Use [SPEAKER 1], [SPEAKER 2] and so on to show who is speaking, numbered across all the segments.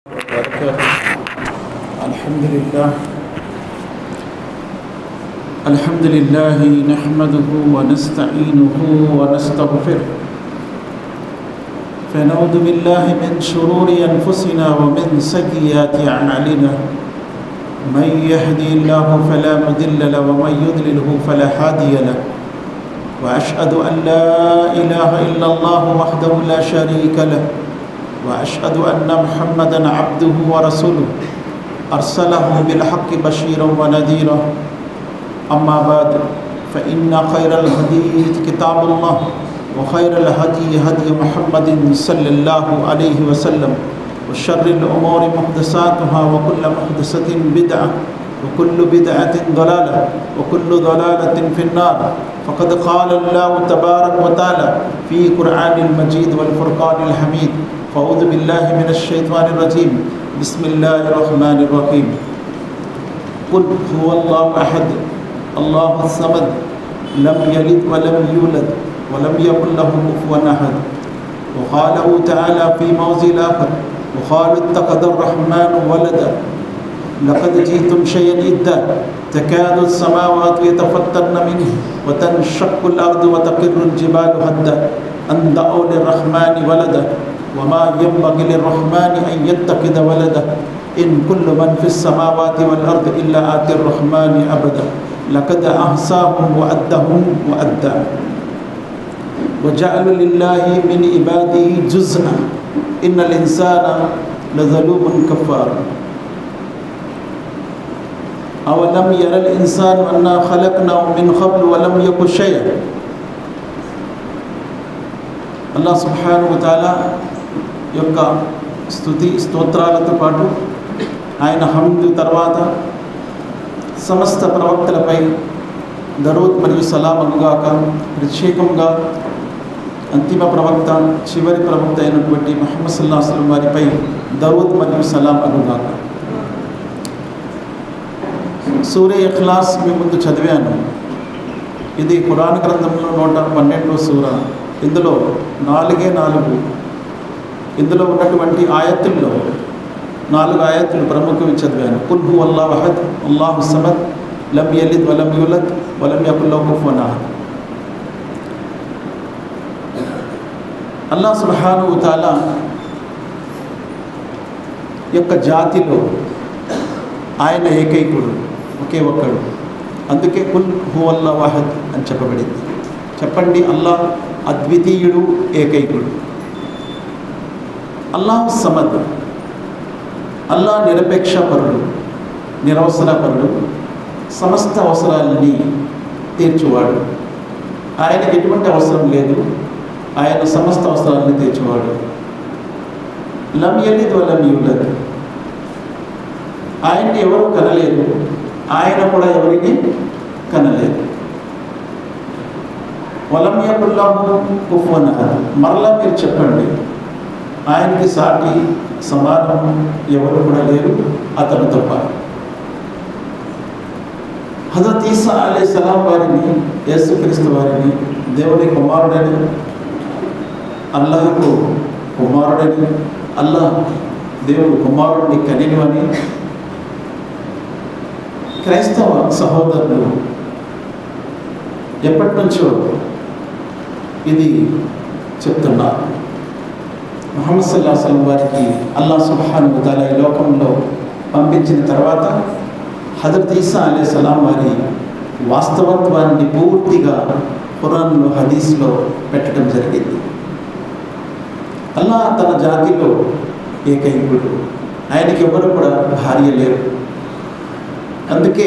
[SPEAKER 1] الحمد لله نحمده ونستعينه ونستغفره فنعوذ بالله من شرور أنفسنا ومن سيئات أعمالنا من يهدي الله فلا مضل له ومن يضلله فلا هادي له وأشهد أن لا إله إلا الله وحده لا شريك له وأشهد أن محمدا عبده ورسوله أرسله بالحق بشيرا ونذيرا أما بعد فإن خير الحديث كتاب الله وخير الهدي هدي محمد صلى الله عليه وسلم وشر الأمور محدثاتها وكل محدثة بدعة وكل بدعة ضلالة وكل ضلالة في النار فقد قال الله تبارك وتعالى في قرآن المجيد والفرقان الحميد فأعوذ بالله من الشيطان الرجيم بسم الله الرحمن الرحيم قل هو الله أحد الله الصمد لم يلد ولم يولد ولم يكن له كفوا أحد وقاله تعالى في موضع آخر وقالوا اتخذ الرحمن ولدا لقد جئتم شيئا إدا تكاد السماوات يتفطرن منه وتنشق الأرض وتقر الجبال هدا أن دعوا للرحمن ولدا وما ينبغي للرحمن أن يتخذ ولدا إن كل من في السماوات والأرض إلا آتي الرحمن عبدا لقد أحصاهم وعدهم وعدا وجعلوا لله من عباده جزءا إن الإنسان لظلوم كفار أولم ير الإنسان أنا خلقناه من قبل ولم يك شيئا అల్లాహ్ సుబ్హానహు వ తఆలా యొక్క స్తుతి స్తోత్రాలతో పాటు ఆయన హమ్దు తర్వాత సమస్త ప్రవక్తలపై దరూద్ మరియు సలాం అనుగాక ప్రత్యేకంగా అంతిమ ప్రవక్త చివరి ప్రవక్త అయినటువంటి ముహమ్మద్ సల్లల్లాహు అలైహి వసల్లం వారిపై దరూద్ మరియు సలాం అనుగాక. సూరే ఇఖ్లాస్ మీ ముందు చదివాను. ఇది ఖురాన్ గ్రంథంలో 112వ సూర. ఇందులో 4 ఇందులో ఉన్నటువంటి ఆయతుల్లో 4 ఆయతులు ప్రముఖంగా చదివాను. కుల్ హువల్లాహు అహద్ అల్లాహు సమద్ లం యలిద్ వలం యూలద్ వలం యకుల్ లహు కుఫువన్ అహద్. అల్లాహ్ సుబ్హానహు వ తఆలా యొక్క జాతిలో ఆయన ఏకైకుడు, ఒకే ఒక్కడు. అందుకే కుల్ హువల్లాహు అహద్ అని చెప్పబడింది. చెప్పండి, అల్లాహ్ అద్వితీయుడు, ఏకైకుడు. అల్లాహ్ సమద్, అల్లాహ్ నిరపేక్షపరుడు, నిరవసరపరుడు, సమస్త అవసరాలని తీర్చువాడు. ఆయనకి ఎటువంటి అవసరం లేదు, ఆయన సమస్త అవసరాలని తీర్చువాడు. లం యలిద్ వలం యూలద్, ఆయన్ని ఎవరు కనలేదు, ఆయన కూడా ఎవరిని కనలేదు. వలం యకుల్ లహు కుఫువన్ అహద్, మరలా మీరు చెప్పండి, ఆయనకి సాటి సమానం ఎవరు కూడా లేరు అతను తప్ప. హజరత్ ఈసా అలైహిస్సలాం వారిని, యేసుక్రీస్తు వారిని దేవుని కుమారుడని, అల్లాహకు కుమారుడని, అల్లాహ్ దేవుడు కుమారుడిని కనివని క్రైస్తవ సహోదరులు ఎప్పటి నుంచో ఇది చెప్తున్నారు. ముహమ్మద్ సల్లల్లాహు అలైహి వసల్లం వారికి అల్లాహ్ సుబ్హానహు వ తఆలా ఈ లోకంలో పంపించిన తర్వాత హజరత్ ఈసా అలైహిస్సలాం వారి వాస్తవత్వాన్ని పూర్తిగా ఖురాన్లో, హదీస్లో పెట్టడం జరిగింది. అల్లాహ్ తన జాతిలో ఏకైకుడు, ఆయనకి ఎవరు కూడా భార్య లేరు. అందుకే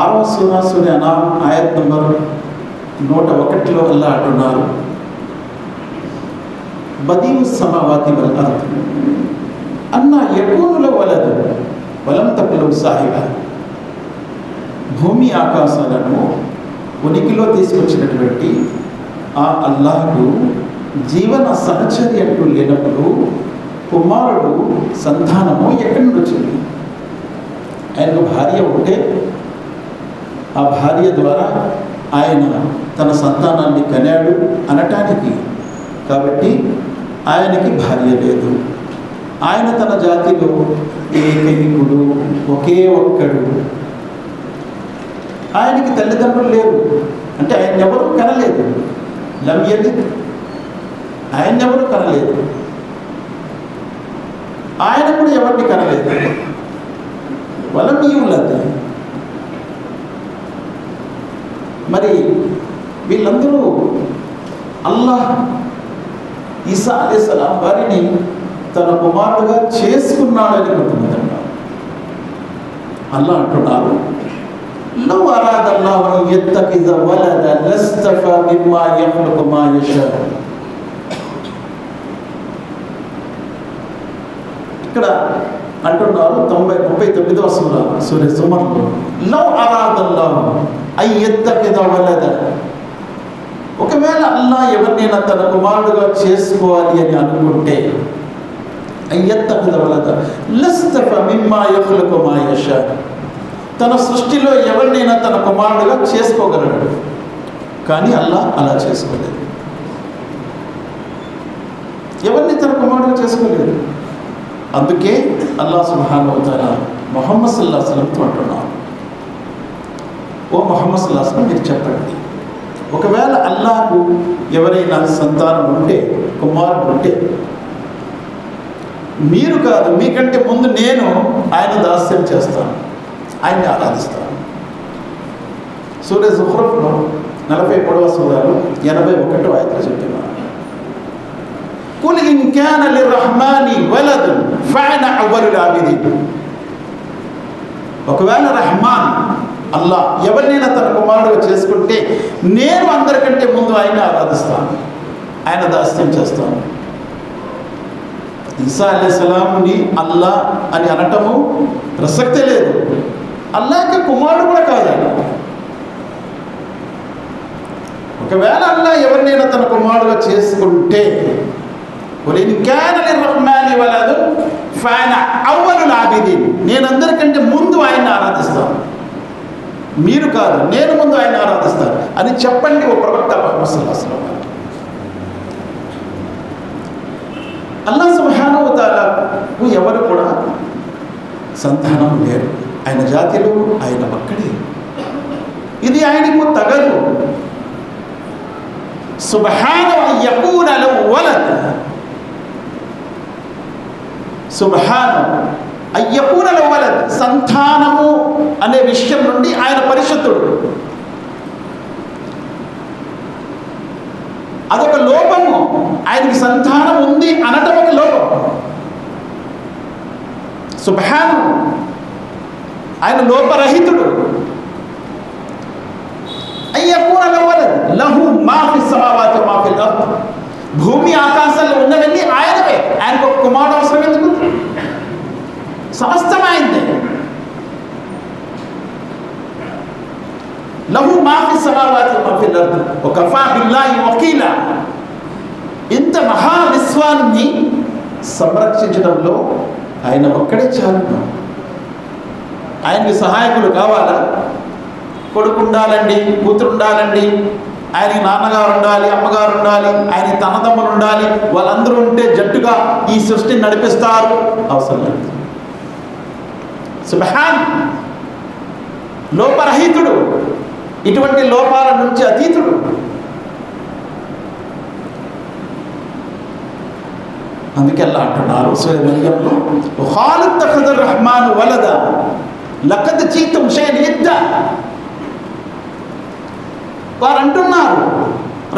[SPEAKER 1] 6వ సూర అనామ్ ఆయత్ నంబర్ 101లో అల్లాహ్ అంటున్నారు, బదీఉ సమావాతి వల్ అర్ద్ అన్నా యకూను లహు వలద్ వలం తకున్ లహు సాహిబా. భూమి ఆకాశాలను ఉనికిలో తీసుకొచ్చినటువంటి ఆ అల్లాహ్కు జీవన సహచర్య అంటూ లేనప్పుడు కుమారుడు, సంతానము ఎక్కడి నుండి వచ్చింది? ఆయనకు భార్య ఉంటే ఆ భార్య ద్వారా ఆయన తన సంతానాన్ని కనాడు అనటానికి. కాబట్టి ఆయనకి భార్య లేదు. ఆయన తన జాతిలో ఏకైకుడు, ఒకే ఒక్కడు. ఆయనకి తల్లిదండ్రులు లేరు, అంటే ఆయన ఎవరు కనలేదు. లం యలిద్, ఆయన ఎవరు కనలేదు. ఆయన కూడా ఎవరిని కనలేదు. వలం యూలద్. మరి వీళ్ళందరూ అల్లాహ్ ఈసా అలైహిస్సలాం వారిని తన కుమారుడుగా చేసుకున్నాడని కొంతమంది అల్లాహ్ అంటున్నారు, లౌ అరాదల్లాహు అన్ యత్తఖిజ వలద లస్తఫా మిమ్మా యఖ్లుqu మా యషా. ఇక్కడ అంటున్నారు 39వ సూర జుమర్లో, లౌ అరాదల్లాహు అన్ యత్తఖిజ వలద, ఒకవేళ అల్లాహ్ ఎవరినైనా తన కుమారుడుగా చేసుకోవాలి అని అనుకుంటే, అన్ యత్తఖిజ వలద లస్తఫా మిమ్మా యఖ్లుqu మా యషా, తన సృష్టిలో ఎవరినైనా తన కుమారుడుగా చేసుకోగలడు. కానీ అల్లాహ్ అలా చేసుకోలేదు. ఎవరిని తన కుమారుడుగా చేసుకోలేదు. అందుకే అల్లాహ్ సుబ్హానహు వ తఆలా ముహమ్మద్ సల్లల్లాహు అలైహి వసల్లంతో అంటున్నారు, ఓ ముహమ్మద్ సల్లల్లాహు అలైహి వసల్లం మీరు చెప్పండి, ఒకవేళ అల్లాహకు ఎవరైనా సంతానం ఉంటే, కుమారుడు ఉంటే, మీరు కాదు, మీకంటే ముందు నేను ఆయన దాస్యం చేస్తాను, ఆయన్ని ఆరాధిస్తాను. సూర జుఖ్రఫ్లో 43వ సూరాలో 81వ ఆయతలో చెప్తున్నారు, కుల్ ఇన్ కాన లిర్రహ్మాని వలదున్ ఫఅన అవ్వలుల్ ఆబిదీన్. ఒకవేళ రహ్మాన్ అల్లాహ్ ఎవరినైనా తన కుమారుడుగా చేసుకుంటే నేను అందరికంటే ముందు ఆయన్ని ఆరాధిస్తాను, ఆయన దాస్యం చేస్తాను. ఈసా అలైహిస్సలాంని అల్లాహ్ అని అనటము ప్రసక్తే లేదు. అల్లాహ్కి కుమారుడు కూడా కాదు ఆయన. ఒకవేళ అల్లాహ్ ఎవరినైనా తన కుమారుడుగా చేసుకుంటే, నేను అందరికంటే ముందు ఆయన్ని ఆరాధిస్తాను, మీరు కాదు, నేను ముందు ఆయన ఆరాధిస్తాను అని చెప్పండి ఓ ప్రవక్త ముహమ్మద్ సల్లల్లాహు అలైహి వసల్లం. అల్లాహ్ సుబ్హానహు వ తఆలాకు ఎవరు కూడా సంతానం లేరు. ఆయన జాతిలో ఆయన ఒక్కడే. ఇది ఆయనకు తగదు. సుబ్హానహు అన్ యకూన లహు వలద్, సుబ్హానహు అన్ యకూన లహు వలద్, సంతానము అనే విషయం నుండి ఆయన పరిశుద్ధుడు. అదొక లోపము. ఆయనకి సంతానం ఉంది అనటం ఒక లోపం. సుబ్హానహు, ఆయన లోపరహితుడు. అయ్యకూన లహు వలద్ లహు మా ఫిస్ సమావాతి మా ఫిల్ అర్ద్, భూమి ఆకాశాల్లో ఉన్నవన్నీ ఆయనవే. ఆయనకు ఒక కుమారుడు అవసరం ఎందుకు? సమస్తం ఆయనదే. లహు మా ఫిస్ సమావాతి మా ఫిల్ అర్ద్ వకఫా బిల్లాహి వకీలా. ఇంత మహా విశ్వాన్ని సంరక్షించడంలో ఆయన ఒక్కడే చాలు. ఆయనకి సహాయకులు కావాలా? కొడుకు ఉండాలండి, కూతురు ఉండాలండి, ఆయనకి నాన్నగారు ఉండాలి, అమ్మగారు ఉండాలి, ఆయన తన్నదమ్ములు ఉండాలి, వాళ్ళందరూ ఉంటే జట్టుగా ఈ సృష్టిని నడిపిస్తారు. అవసరం లేదు. సుబ్హాన్, లోపరహితుడు, ఇటువంటి లోపాల నుంచి అతీతుడు. అందుకే అల్లాహ్ అంటున్నారు సూర మర్యంలో, ఖాలత్ తఖదర్ రహ్మాన్ వలద లఖద్ జీతుం షైన్ ఇద్దా. వారు అంటున్నారు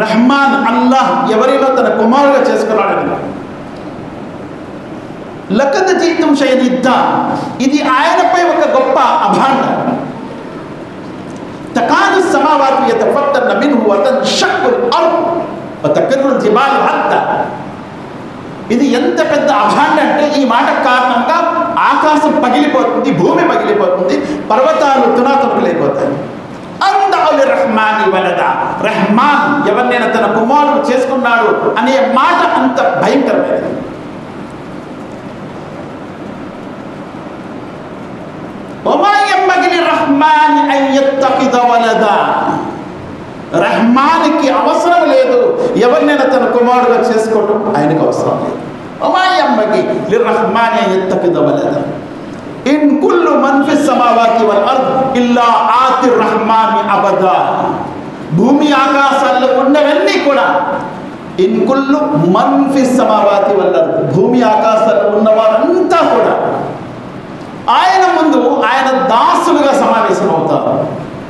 [SPEAKER 1] రహ్మాన్ అల్లాహ్ ఎవరిలో తన కుమారుగా చేసుకున్నాడని. లఖద్ జీతుం షైన్ ఇద్దా, ఇది ఆయనపై ఒక గొప్ప అభాండ. తకాదు సమావాతు యతఫత్తర్న మిన్హు వతన్షక్కుల్ అర్ద్ వతకర్రుల్ జిబాలు హత్తా. ఇది ఎంత పెద్ద అభాండ అంటే, ఈ మాట కారణంగా ఆకాశం పగిలిపోతుంది, భూమి పగిలిపోతుంది, పర్వతాలు తునాతునకులైపోతాయి. అందాలి రహ్మాని వలద, రహ్మాన్ ఎవరినైనా తన కుమారుడు చేసుకున్నాడు అనే మాట అంత భయంకరమైనది. వమా యంబగి లిర్రహ్మాని అన్ యత్తఖిద వలదా. రహ్మానికి అవసరం లేదు ఎవరినైనా తన కుమారుడుగా చేసుకోవటం, ఆయనకు అవసరం లేదు. వమా యంబగి లిర్రహ్మాని అన్ యత్తఖిద వలద ఇన్ కుల్లు మన్ ఫిస్ సమావాతి వల్ అర్ద్ ఇల్లా ఆతిర్ రహ్మాని అబదా. భూమి ఆకాశాల్లో ఉన్నవన్నీ కూడా ఇన్ కుల్లు మన్ ఫిస్ సమావాతి వల్ అర్ద్, భూమి ఆకాశాల్లో ఉన్నవారంతా కూడా ఆయన ముందు ఆయన దాసులుగా సమావేశం అవుతారు.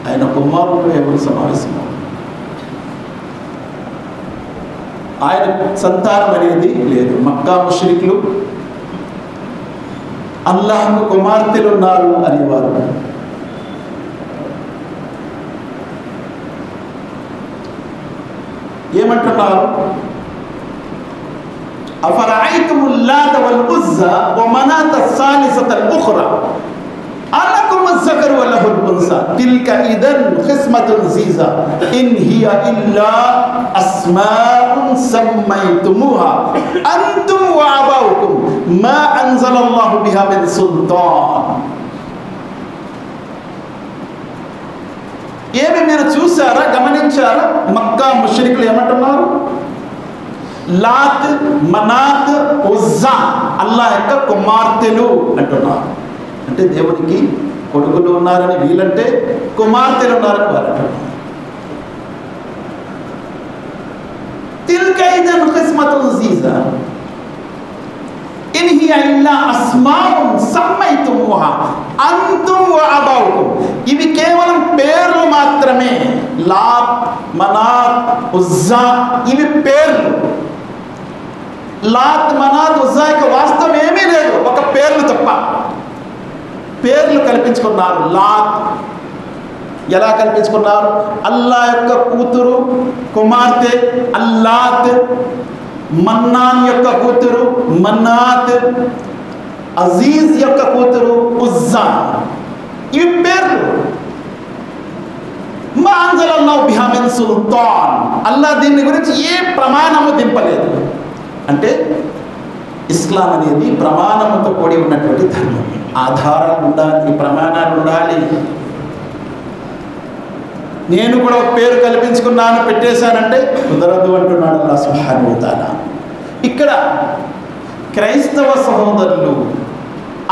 [SPEAKER 1] ఆయన కుమారుడు ఎవరు సమావేశం అవుతారు? ఆయన సంతానం అనేది లేదు. మక్కా ముష్రికులు అల్లాహ్కు కుమార్తెలు ఉన్నారు అనేవారు. ఏమంటున్నారు? అఫరఐతుముల్ లాత వల్ ఉజ్జా వ మనాత సాలిసతల్ ఉఖ్రా అనకుముజ్ జకరు వ లహుల్ ఉన్సా తిల్క ఇదన్ ఖిస్మతున్ జీజా ఇన్ హియ ఇల్లా అస్మాఉన్ సమ్మైతుముహా అంతుమ్ వ అబాఉకుమ్ మా అన్జలల్లాహు బిహా మిన్ సుల్తాన్. ఏమి మీరు చూసారా, గమనించారా? మక్కా ముష్రికులు ఏమంటున్నారు? లాత్, మనాత్, ఉజ్జా అల్లాహ్ యొక్క కుమార్తెలు అంటున్నారు. అంటే దేవునికి కొడుకులు ఉన్నారని వీళ్ళంటే, కుమార్తెలు ఉన్నారని వారు అంటున్నారు. తిల్క ఇదన్ ఖిస్మతున్ జీజా ఇన్ హియ ఇల్లా అస్మాఉన్ సమ్మైతుముహా అంతుమ్ వ అబాఉకుమ్. ఇవి కేవలం పేర్లు మాత్రమే. లాత్, మనాత్, ఉజ్జా ఇవి పేర్లు. లాత్, మనాత్, ఉజ్జా యొక్క వాస్తవం ఏమీ లేదు, ఒక పేర్లు తప్ప. పేర్లు కల్పించుకున్నారు. లాత్ ఎలా కల్పించుకున్నారు? అల్లాహ్ యొక్క కూతురు, కుమార్తె అల్లాత్. మన్నాన్ యొక్క కూతురు మన్నాత్. అజీజ్ యొక్క కూతురు ఉజ్జా. ఇవి పేర్లు. మా అన్జలల్లాహు బిహా మిన్ సుల్తాన్, అల్లాహ్ దీని గురించి ఏ ప్రమాణము దింపలేదు. అంటే ఇస్లాం అనేది ప్రమాణముతో కూడి ఉన్నటువంటి ధర్మం. ఆధారాలు ఉండాలి, ప్రమాణాలు ఉండాలి. నేను కూడా ఒక పేరు కల్పించుకున్నాను, పెట్టేశానంటే కుదరదు అంటున్నాడు అల్లాహ్ సుబ్హానహు వ తఆలా. ఇక్కడ క్రైస్తవ సహోదరులు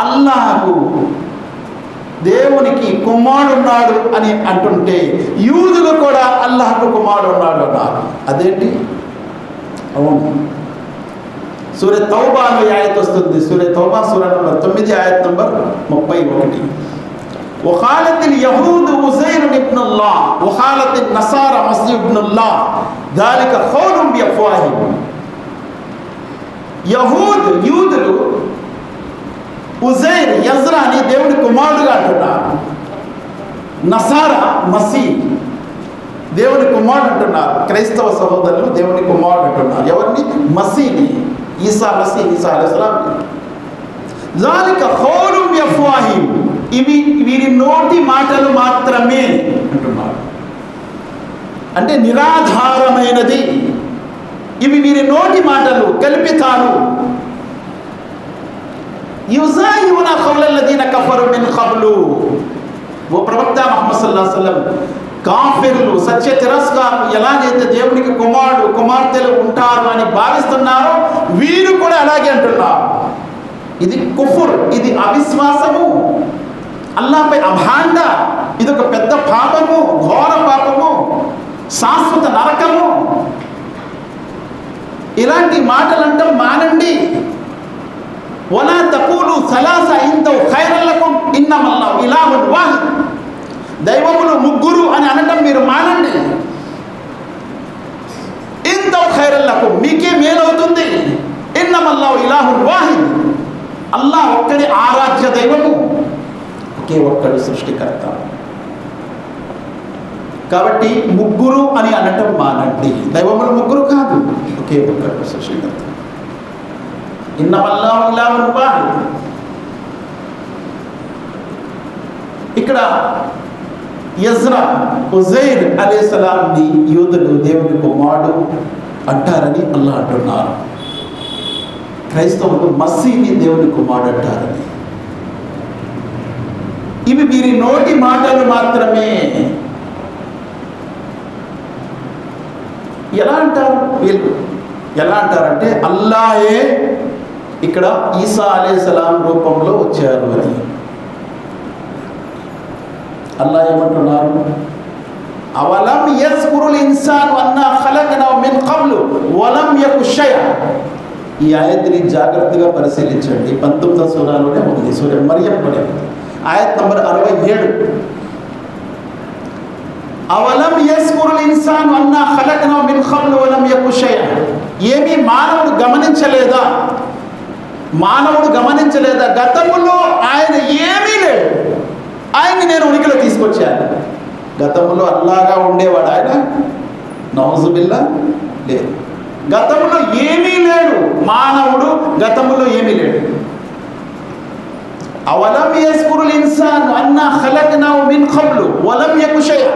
[SPEAKER 1] అల్లాహకు, దేవునికి కుమారుడున్నాడు అని అంటుంటే, యూదులు కూడా అల్లాహకు కుమారుడు ఉన్నాడు అన్నారు. అదేంటి? అవును, సూరత్ తౌబాలో ఆయత్ వస్తుంది. సూరత్ తౌబా సూర నంబర్ 9 ఆయత్ నంబర్ 31. వఖాలతిల్ యహూదు ఉజైర్ ఇబ్నుల్లాహ్ వఖాలతిన్ నసారా మసీహ్ ఇబ్నుల్లాహ్ దాలిక ఖౌలుం బిఅఫ్వాహిం. యూదులు ఉజైర్, యజ్రాని దేవుని కుమారుడుగా అంటున్నారు. నసారా మసీహ్ దేవుని కుమారుడు అంటున్నారు. క్రైస్తవ సహోదరులు దేవుని కుమారుడు అంటున్నారు. ఎవరిని? మసీని, ఈసా మసీహ్, ఈసా అలైహిస్సలాం. జాలిక ఖౌలుం బిఅఫ్వాహిం, ఇవి వీరి నోటి మాటలు మాత్రమే అంటున్నారు. అంటే నిరాధారమైనది. ఇవి వీరి నోటి మాటలు, కల్పితాలు. యుజాయివున ఖౌలల్లదీన కఫరు మిన్ ఖబ్లు. ఓ ప్రవక్త ముహమ్మద్ సల్లల్లాహు అలైహి వసల్లం, కాఫిర్లు, సత్య తిరస్కారులు ఎలాగైతే దేవునికి కుమారుడు, కుమార్తెలు ఉంటారు అని భావిస్తున్నారో, వీరు కూడా అలాగే అంటున్నారు. ఇది కుఫుర్, ఇది అవిశ్వాసము, అల్లాహ్పై అభాండ. ఇది ఒక పెద్ద పాపము, ఘోర పాపము, శాశ్వత నరకము. ఇలాంటి మాటలంటే మానండి. వలా తకూలు సలాస ఇంతౌ ఖైరన్ లకుమ్ ఇన్నమల్లాహు ఇలాహున్ వాహిద్. దైవములు ముగ్గురు అని అనటం మీరు మానండి. ఇంతౌ ఖైరన్ లకుమ్, మీకే మేలవుతుంది. ఇన్నమల్లాహు ఇలాహున్ వాహిద్, అల్లాహ్ ఒక్కడే ఆరాధ్య దైవము, ఒకే ఒక్కడు సృష్టికర్త. కాబట్టి ముగ్గురు అని అనటం మానండి. దైవములు ముగ్గురు కాదు, ఒకే ఒక్కడు సృష్టికర్త. ఇన్నమల్లాహు ఇలాహున్ వాహిద్. ఇక్కడ యజ్రా, ఉజైర్ అలైహిస్సలాంని యూదులు దేవుని కుమారుడు అంటారని అల్లాహ్ అంటున్నారు. క్రైస్తవులు మసీని దేవుని కుమారుడు అంటారని. ఇవి వీరి నోటి మాటలు మాత్రమే. ఎలా అంటారు వీళ్ళు? ఎలా అంటారంటే అల్లాహే ఇక్కడ ఈసా అలైహిస్సలాం రూపంలో వచ్చారు అని అల్లాహ్ ఏమంటున్నారు? అవలం యస్కురుల్ ఇన్సాను అన్నా ఖలక్నాహు మిన్ ఖబ్లు వలం యకు షై'a. ఈ ఆయత్ని జాగ్రత్తగా పరిశీలించండి. 19వ సూరాలోనే ఉంది, సూర మరియంలోనే ఉంది, ఆయత్ నంబర్ 67. అవలం యస్కురుల్ ఇన్సాను అన్నా ఖలక్నాహు మిన్ ఖబ్లు వలం యకు షై'a. ఏమీ మానవుడు గమనించలేదా గతంలో ఆయన ఏమీ లేడు, ఆయన్ని నేను ఉనికిలో తీసుకొచ్చాను. గతంలో అల్లాగా ఉండేవాడు ఆయన? నౌజుబిల్లా, లేదు. గతంలో ఏమీ లేడు మానవుడు, గతంలో ఏమీ లేడు. అవలం యస్కురుల్ ఇన్సాను అన్నా ఖలక్నాహు మిన్ ఖబ్లు వలం యకు షై'a.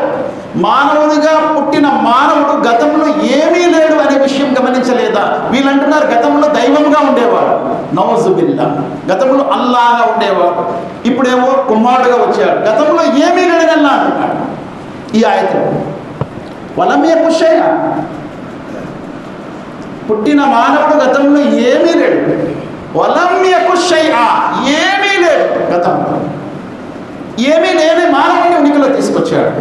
[SPEAKER 1] మానవుడిగా పుట్టిన మానవుడు గతంలో ఏమీ లేడు అనే విషయం గమనించలేదా? వీళ్ళు అంటున్నారు గతంలో దైవంగా ఉండేవాడు, నౌజుబిల్లా, గతంలో అల్లాగా ఉండేవాడు, ఇప్పుడేమో కుమారుడుగా వచ్చాడు, గతంలో ఏమీ లేడని అల్లా అంటున్నాడు. ఈ ఆయతలో వలం యకు షై'a, పుట్టిన మానవుడు గతంలో ఏమీ లేడు, వలం యకు షై'a, ఏమీ లేడు, గతంలో ఏమీ లేని మానవుడిని ఉనికిలో తీసుకొచ్చాడు.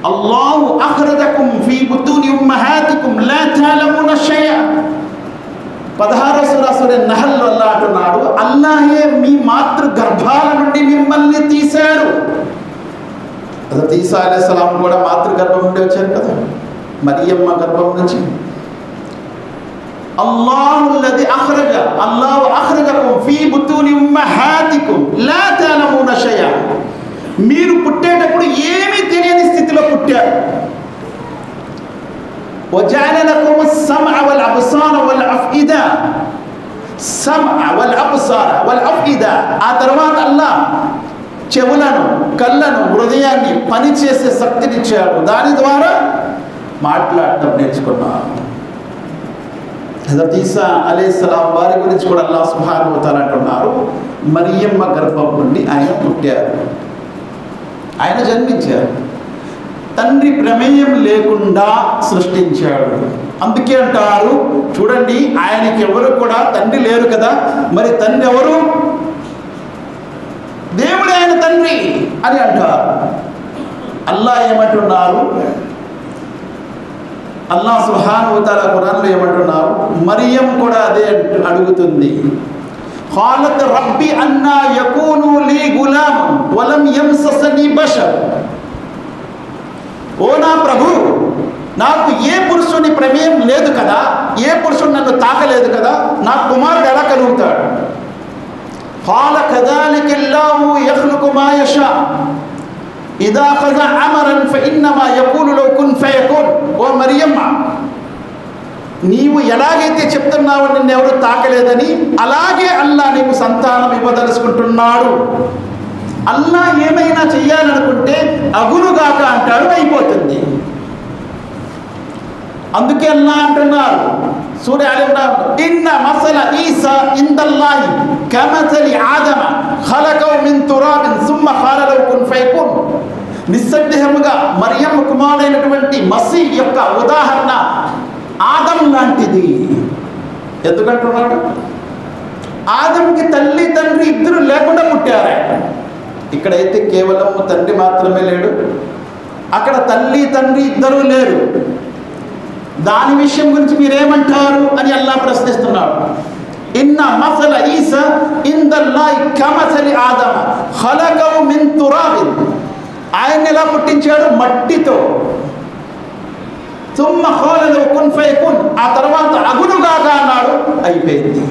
[SPEAKER 1] అల్లాహు అఖ్రజకుం ఫీ బుతూని ఉమ్మహాతికుం లా తఅలమూన షై'a. 16వ సూర నహల్ అల్లాహ్ అంటున్నాడు, అల్లాహే మీ మాతృ గర్భాల నుండి మిమ్మల్ని తీశాడు. హజరత్ ఈసా అలైహిస్సలాం కూడా మాతృ గర్భం నుండి వచ్చారు కదా, మరియమ్మ గర్భం నుంచి. అల్లాహు అఖ్రజకుం ఫీ బుతూని ఉమ్మహాతికుం లా తఅలమూన షై'a. మీరు పుట్టేటప్పుడు ఏమీ తెలియని స్థితిలో పుట్టారు. వజఅల లకుముస్ సమఅ వల్ అబ్సార వల్ అఫ్ఇదా. సమఅ వల్ అబ్సార వల్ అఫ్ఇదా, ఆ తర్వాత అల్లాహ్ చెవులను, కళ్ళను, హృదయాన్ని పనిచేసే శక్తినిచ్చాడు. దాని ద్వారా మాట్లాడటం నేర్చుకున్నాను. హజరత్ ఈసా అలైహిస్సలాం వారి గురించి కూడా అల్లాహ్ సుబ్హానహు వ తఆలా అంటున్నారు, మరియమ్మ గర్భం నుండి ఆయన పుట్టారు, ఆయన జన్మించారు, తండ్రి ప్రమేయం లేకుండా సృష్టించాడు. అందుకే అంటారు చూడండి, ఆయనకి ఎవరు కూడా తండ్రి లేరు కదా, మరి తండ్రి ఎవరు? దేవుడే ఆయన తండ్రి అని అంటారు. అల్లాహ్ ఏమంటున్నారు? అల్లాహ్ సుబ్హానహు వ తఆలా ఖురాన్లో ఏమంటున్నారు? మరియం కూడా అదే అడుగుతుంది. ఖాలత్ రబ్బి అన్నా యకూను లీ గులాం వలం యమ్ససనీ బషర్. ఓ నా ప్రభు, నాకు ఏ పురుషుని ప్రమేయం లేదు కదా, ఏ పురుషుడు నన్ను తాకలేదు కదా, నా కుమారుడు ఎలా కలుగుతాడు? ఖాల కదాలికల్లాహు యఖ్లుకు మా యషా ఇదా ఖజా అమరన్ ఫఇన్నమా యఖూలు లౌ కున్ ఫయకున్. ఓ మరియమ్మ, నీవు ఎలాగైతే చెప్తున్నావో నిన్ను ఎవరు తాకలేదని, అలాగే అల్లాహ్ నీకు సంతానం ఇవ్వదలుచుకుంటున్నాడు. అల్లాహ్ ఏమైనా చెయ్యాలనుకుంటే అగునుగాక అంటాడు, అయిపోతుంది. అందుకే అల్లాహ్ అంటున్నారు సూర ఆల్ ఇమ్రాన్, ఇన్న మసల ఈసా ఇందల్లాహి కమసలి ఆదమ ఖలకహు మిన్ తురాబిన్ సుమ్మ ఖాల లహు కున్ ఫయకున్. నిస్సందేహముగా మరియమ్మ కుమారుడైనటువంటి మసీహ్ యొక్క ఉదాహరణ ఆదం లాంటిది. ఎందుకంటున్నాడు? ఆదంకి తల్లి తండ్రి ఇద్దరు లేకుండా పుట్టారు. ఇక్కడైతే కేవలం తండ్రి మాత్రమే లేడు, అక్కడ తల్లి తండ్రి ఇద్దరూ లేరు. దాని విషయం గురించి మీరేమంటారు అని అల్లాహ్ ప్రశ్నిస్తున్నాడు. ఇన్న మసల ఈసా ఇందల్లాహి కమసలి ఆదమ ఖలకహు మిన్ తురాబిన్. ఆయన ఎలా పుట్టించాడు? మట్టితో. సుమ్మ ఖాల లహు కున్ ఫయకున్, ఆ తర్వాత అగునుగాక అన్నాడు, అయిపోయింది.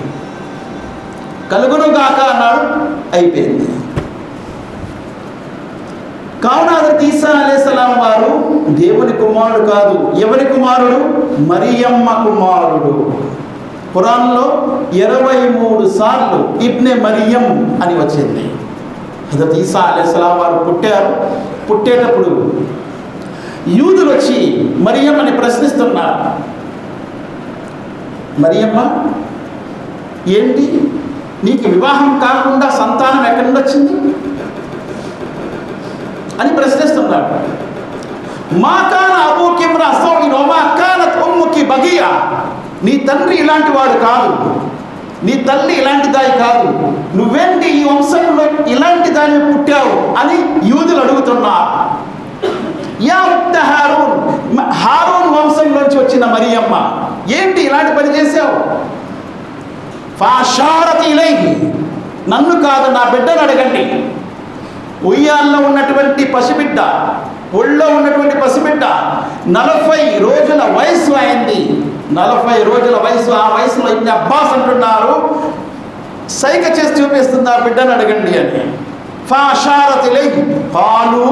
[SPEAKER 1] కలుగునుగాక అన్నాడు, అయిపోయింది. కావున హజరత్ ఈసా అలైహిస్సలాం వారు దేవుని కుమారుడు కాదు. ఎవరి కుమారుడు? మరియమ్మ కుమారుడు. ఖురాన్లో 23 సార్లు ఇబ్నె మరియం అని వచ్చింది. హజరత్ ఈసా అలైహిస్సలాం వారు పుట్టారు. పుట్టేటప్పుడు యూదులు వచ్చి మరియమ్మని ప్రశ్నిస్తున్నారు. మరియమ్మ, ఏంటి నీకు వివాహం కాకుండా సంతానం ఎక్కడి నుండి వచ్చింది అని ప్రశ్నిస్తున్నాడు. మా కాన అబూకి ఇమ్రా సౌఇన్ వమా కానత్ ఉమ్ముకి బగియా. నీ తండ్రి ఇలాంటి వాడు కాదు, నీ తల్లి ఇలాంటి దాయి కాదు, నువ్వేంటి ఈ వంశంలో ఇలాంటి దాన్ని పుట్టావు అని యూదులు అడుగుతున్నారు. యా ఉక్త హారూన్, హారూన్ వంశంలోంచి వచ్చిన మరియమ్మ, ఏంటి ఇలాంటి పని చేశావు? ఫాషారత్ ఇలైహి, నన్ను కాదు నా బిడ్డను అడగండి. ఉయ్యాల్లో ఉన్నటువంటి పసిబిడ్డ, ఒళ్ళో ఉన్నటువంటి పసిబిడ్డ 40 రోజుల వయసు అయింది. 40 రోజుల వయసు. ఆ వయసులో ఇన్ని అబ్బాస్ అంటున్నారు, సైగ చేసి చూపిస్తుంది ఆ బిడ్డను అడగండి అని. ఫాషారత్ ఇలైహి ఖాలు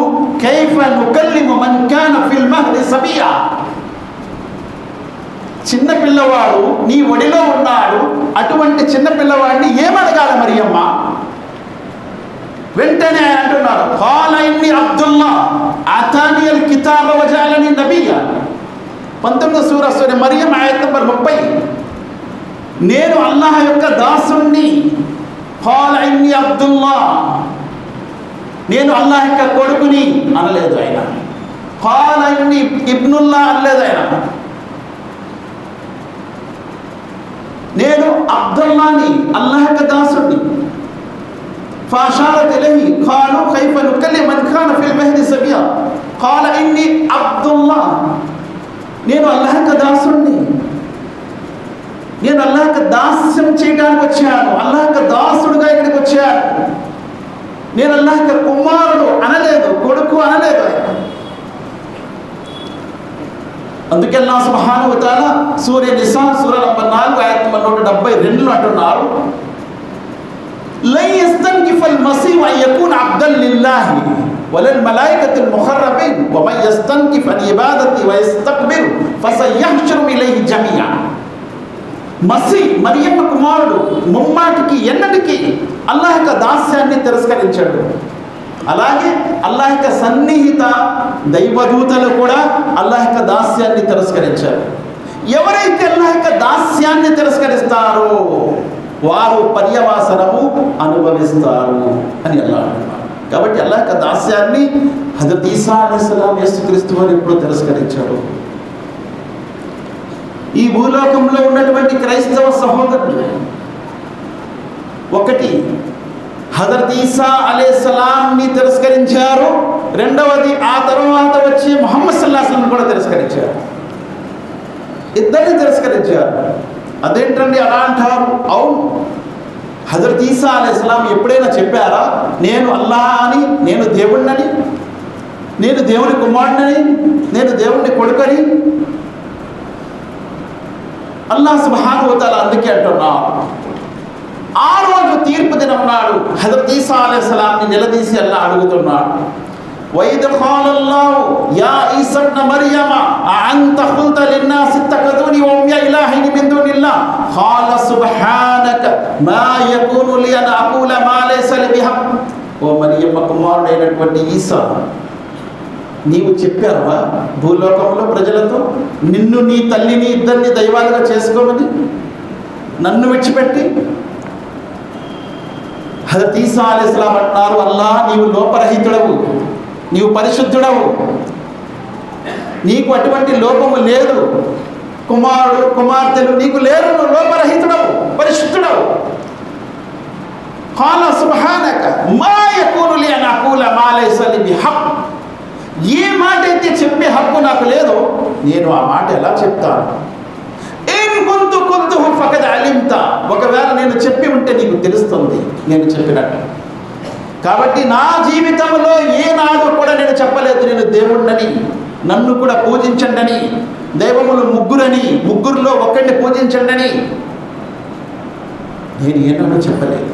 [SPEAKER 1] కైఫ నుకల్లిము మన్ కాన ఫిల్ మహ్ది సబియా. చిన్న పిల్లవాడు నీ ఒడిలో ఉన్నాడు, అటువంటి చిన్న పిల్లవాడిని ఏమడగాలి మరియమ్మ? వెంటనే ఆయన అంటున్నారు, ఖాల ఇన్ని అబ్దుల్లా అతానియల్ కితాబ వజాలని నబియ్యా. 19వ సూర మరియం ఆయత్ నంబర్ 30. నేను అల్లాహ్ యొక్క దాసుణ్ణి. ఖాల ఇన్ని అబ్దుల్లా, నేను అల్లాహ్ యొక్క కొడుకుని అనలేదు ఆయన. ఖాల ఇన్ని ఇబ్నుల్లా అనలేదు ఆయన. నేను అబ్దుల్లాని, అల్లాహ్ యొక్క దాసుణ్ణి. ఫాషారత్ ఇలైహి ఖాలు కైఫ నుకల్లిము మన్ కాన ఫిల్ మహ్ది సబియా. ఖాల ఇన్ని అబ్దుల్లా, నేను అల్లాహ్ యొక్క దాసుణ్ణి, నేను అల్లాహ్ యొక్క దాస్యం చేయడానికి వచ్చాను, అల్లాహ్ యొక్క దాసుడుగా ఇక్కడికి వచ్చాను. నేను అల్లాహ్ యొక్క కుమారుడు అనలేదు, కొడుకు అనలేదు. అందుకే అల్లాహ్ సుబ్హానహు వ తఆలా సూర నిసా సూర నంబర్ 4 ఆయత్ నంబర్ 172 అంటున్నారు, లన్ యస్తన్కిఫల్ మసీహు అన్ యకూన అబ్దన్ లిల్లాహి వలల్ మలాయికతుల్ ముఖర్రబీన్ వమన్ యస్తన్కిఫ్ అన్ ఇబాదతి వయస్తక్బిర్ ఫసయహ్షరు ఇలైహి జమీయా. మసీ మరియమ్మ కుమారుడు ముమ్మాటికి ఎన్నటికీ అల్లాహ్ యొక్క దాస్యాన్ని తిరస్కరించాడు. అలాగే అల్లాహ్ యొక్క సన్నిహిత దైవదూతలు కూడా అల్లాహ్ యొక్క దాస్యాన్ని తిరస్కరించారు. ఎవరైతే అల్లాహ్ యొక్క దాస్యాన్ని తిరస్కరిస్తారో వారు పర్యవసానము అనుభవిస్తారు అని అల్లాహ్ అంటున్నారు. కాబట్టి అల్లాహ్ యొక్క దాస్యాన్ని హజరత్ ఈసా అలైహిస్సలాం యేసుక్రీస్తు వారు ఎప్పుడూ తిరస్కరించారు. ఈ భూలోకంలో ఉన్నటువంటి క్రైస్తవ సహోదరులు ఒకటి హజరత్ ఈసా అలైహిస్సలాంని తిరస్కరించారు, రెండవది ఆ తర్వాత వచ్చి ముహమ్మద్ సల్లల్లాహు అలైహి వసల్లం కూడా తిరస్కరించారు. ఇద్దరిని తిరస్కరించారు. అదేంటండి అలా అంటారు? అవును, హజరత్ ఈసా అలైహిస్సలాం ఎప్పుడైనా చెప్పారా నేను అల్లాహ్ అని, నేను దేవుణ్ణని, నేను దేవుని కుమారుడిని, నేను దేవుని కొడుకని? అల్లాహ్ సుబ్హానహు వ తఆలా అందుకే అంటున్నారు, ఆ రోజు తీర్పు దినం నాడు హజరత్ ఈసా అలైహిస్సలాంని నిలదీసి అల్లాహ్ అడుగుతున్నాడు, వైద్ ఖాలల్లాహు యా ఈసా ఇబ్న మర్యమ అఅంత ఖుల్త లిన్నాస్ ఇత్తఖదుని వ ఉమ్మియ ఇలాహైని మిన్ దునిల్లాహ్ ఖాల సుబ్హానక మా యకూను లీ అన్ అఖూల మా లైస లీ బిహక్. ఓ మరియమ్మ కుమారుడైనటువంటి ఈసా, నీవు చెప్పావా భూలోకంలో ప్రజలతో నిన్ను నీ తల్లిని ఇద్దరిని దైవాలుగా చేసుకోమని, నన్ను విడిచిపెట్టి? హజరత్ ఈసా అలైహిస్సలాం అంటున్నారు, అల్లాహ్ నీవు లోపరహితుడవు, నీవు పరిశుద్ధుడవు, నీకు అటువంటి లోపము లేదు, కుమారుడు కుమార్తెలు నీకు లేరు, నువ్వు లోపరహితుడవు, పరిశుద్ధుడవు. ఖాల సుబ్హానక మా యకూను లీ అన్ అఖూల మా లైస లీ బిహక్. ఏ మాట అయితే చెప్పే హక్కు నాకు లేదో నేను ఆ మాట ఎలా చెప్తాను? ఇన్ కుంతు కుంతుహు ఫకద్ అలిమ్త, ఒకవేళ నేను చెప్పి ఉంటే నీకు తెలుస్తుంది నేను చెప్పినట్టు. కాబట్టి నా జీవితంలో ఏనాడు కూడా నేను చెప్పలేదు నేను దేవుణ్ణని, నన్ను కూడా పూజించండి అని, దైవములు ముగ్గురని, ముగ్గురులో ఒక్కడిని పూజించండి అని నేను ఏనాడు చెప్పలేదు.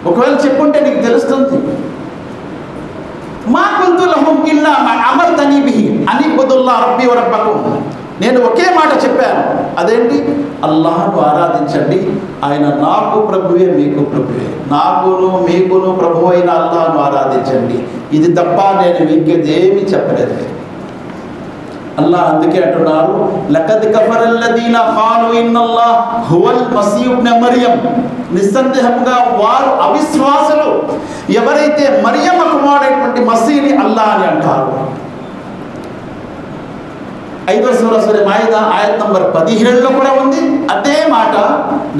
[SPEAKER 1] ఒకవేళ చెప్పుంటే నీకు తెలుస్తుంది. మా కుంతు లహుం ఇల్లా మా అమర్తనీ బిహి అనిబుదుల్లాహ్ రబ్బీ వ రబ్బకుం. నేను ఒకే మాట చెప్పాను, అదేంటి? అల్లాహ్ను ఆరాధించండి, ఆయన నాకు ప్రభువే మీకు ప్రభువే, నాకును మీకును ప్రభువు అయిన అల్లాహ్ను ఆరాధించండి, ఇది తప్ప నేను ఇంకేదేమీ చెప్పలేదు. అల్లాహ్ అందుకే అంటున్నారు, లకద్ కఫరల్లదీన ఖాలు ఇన్నల్లాహ్ హువల్ మసీహ్ ఇబ్న మర్యం. నిస్సందేహంగా వారు అవిశ్వాసులు ఎవరైతే మరియమ్మ కుమారుడైనటువంటి మసీహ్ని అల్లాహ్ అని అంటారు. 5వ సూర మాయిదా ఆయత్ నంబర్ 17లో కూడా ఉంది. అదే మాట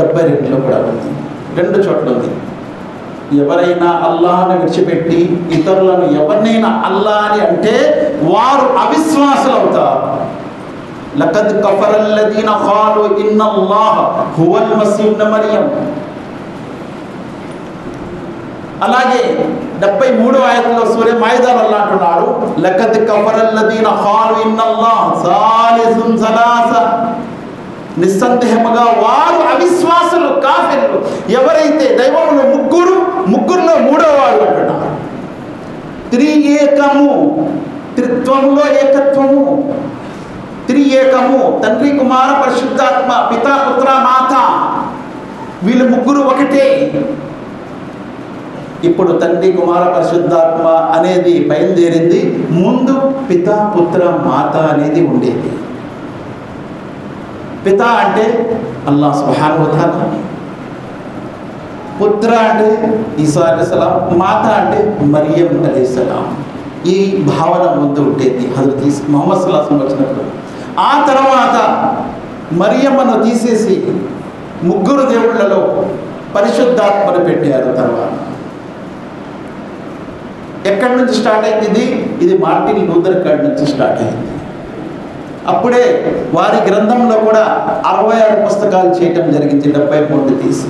[SPEAKER 1] 72లో కూడా ఉంది. 2 చోట్ల ఉంది. ఎవరైనా అల్లాహ్ని విడిచిపెట్టి ఇతరులను ఎవరినైనా అల్లాహ్ అని అంటే వారు అవిశ్వాసులు అవుతారు. లకద్ కఫరల్లదీన ఖాలు ఇన్నల్లాహ హువల్ మసీహ్ ఇబ్న్ మరియం. అలాగే 73వ ఆయతలో సూర మాయిదాలో అల్లాహ్ అంటున్నాడు, లకద్ కఫరల్లదీన ఖాలు ఇన్నల్లాహ సాలిసున్ సలాస. నిస్సందేహముగా వారు అవిశ్వాసులు, కాఫిర్లు. ఎవరైతే దైవములు ముగ్గురులో మూడో వాడు అంటున్నారు. త్రియేకము, త్రిత్వములో ఏకత్వము, త్రియేకము, తండ్రి కుమార పరిశుద్ధాత్మ, పితా పుత్ర మాత, వీళ్ళు ముగ్గురు ఒకటే. ఇప్పుడు తండ్రి కుమార పరిశుద్ధాత్మ అనేది బయలుదేరింది. ముందు పితా పుత్ర మాత అనేది ఉండేది. పిత అంటే అల్లాహ్ సుబ్హానహు వ తఆలా, పుత్ర అంటే ఈసా అలైహిస్సలాం, మాత అంటే మరియం అలైహిస్సలాం. ఈ భావన ముందు ఉండేది హజరత్ ముహమ్మద్ సల్లల్లాహు అలైహి వసల్లం వచ్చినప్పుడు. ఆ తర్వాత మరియమ్మను తీసేసి ముగ్గురు దేవుళ్ళలో పరిశుద్ధాత్మను పెట్టారు. తర్వాత ఎక్కడి నుంచి స్టార్ట్ అయింది? ఇది మార్టిన్ లూథర్ కాడి నుంచి స్టార్ట్ అయింది. అప్పుడే వారి గ్రంథంలో కూడా 66 పుస్తకాలు చేయటం జరిగింది, 73 తీసి.